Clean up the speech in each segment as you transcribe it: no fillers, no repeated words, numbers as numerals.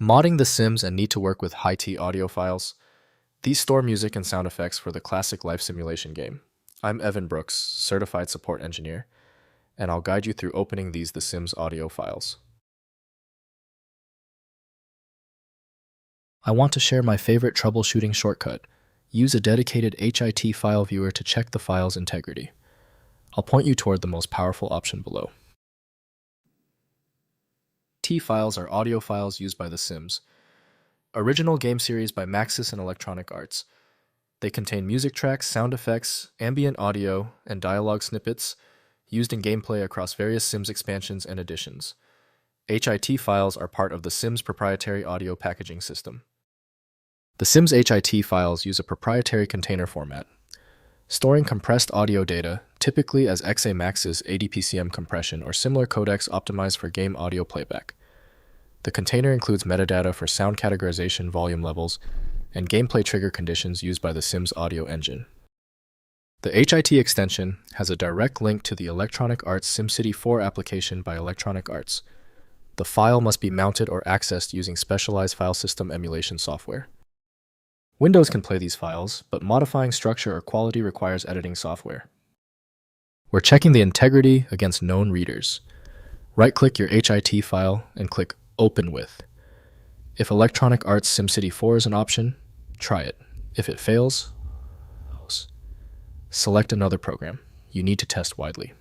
Modding The Sims and need to work with high-T audio files. These store music and sound effects for the classic life simulation game. I'm Evan Brooks, Certified Support Engineer, and I'll guide you through opening these The Sims audio files. I want to share my favorite troubleshooting shortcut. Use a dedicated HIT file viewer to check the file's integrity. I'll point you toward the most powerful option below. T files are audio files used by The Sims. Original game series by Maxis and Electronic Arts. They contain music tracks, sound effects, ambient audio, and dialogue snippets used in gameplay across various Sims expansions and editions. HIT files are part of The Sims proprietary audio packaging system. The Sims HIT files use a proprietary container format, storing compressed audio data, typically as XA Maxis ADPCM compression or similar codecs optimized for game audio playback. The container includes metadata for sound categorization volume levels and gameplay trigger conditions used by the Sims audio engine. The HIT extension has a direct link to the Electronic Arts SimCity 4 application by Electronic Arts. The file must be mounted or accessed using specialized file system emulation software. Windows can play these files, but modifying structure or quality requires editing software. We're checking the integrity against known readers. Right-click your HIT file and click Open With. If Electronic Arts SimCity 4 is an option, try it. If it fails, select another program. You need to test widely.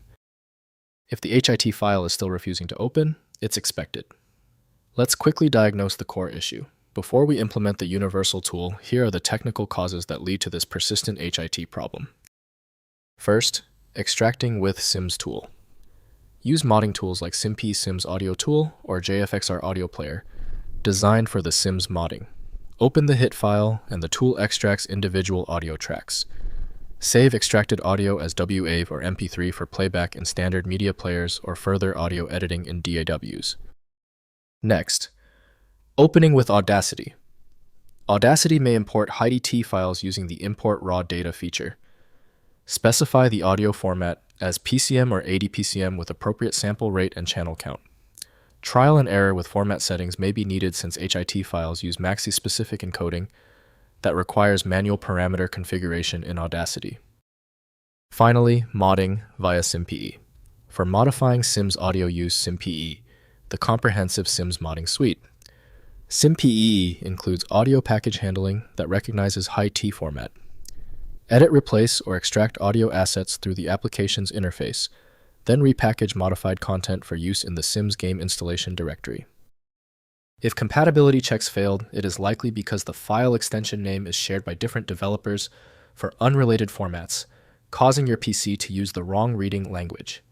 If the HIT file is still refusing to open, it's expected. Let's quickly diagnose the core issue. Before we implement the universal tool, here are the technical causes that lead to this persistent HIT problem. First, extracting with Sims tool. Use modding tools like SimP Sims Audio Tool or JFXR Audio Player, designed for the Sims modding. Open the HIT file and the tool extracts individual audio tracks. Save extracted audio as WAV or MP3 for playback in standard media players or further audio editing in DAWs. Next, opening with Audacity. Audacity may import HIT files using the Import Raw Data feature. Specify the audio format as PCM or ADPCM with appropriate sample rate and channel count. Trial and error with format settings may be needed since HIT files use Maxi-specific encoding that requires manual parameter configuration in Audacity. Finally, modding via SimPE. For modifying Sims audio, use SimPE, the comprehensive Sims modding suite. SimPE includes audio package handling that recognizes HIT format. Edit, replace, or extract audio assets through the application's interface, then repackage modified content for use in the Sims game installation directory. If compatibility checks failed, it is likely because the file extension name is shared by different developers for unrelated formats, causing your PC to use the wrong reading language.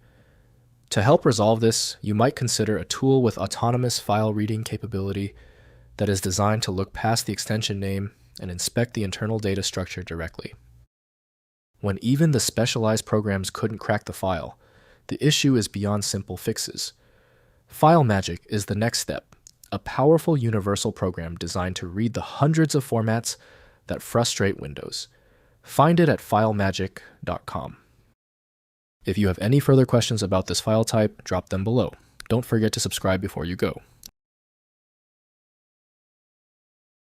To help resolve this, you might consider a tool with autonomous file reading capability that is designed to look past the extension name and inspect the internal data structure directly. When even the specialized programs couldn't crack the file, the issue is beyond simple fixes. File Magic is the next step, a powerful universal program designed to read the hundreds of formats that frustrate Windows. Find it at filemagic.com. If you have any further questions about this file type, drop them below. Don't forget to subscribe before you go.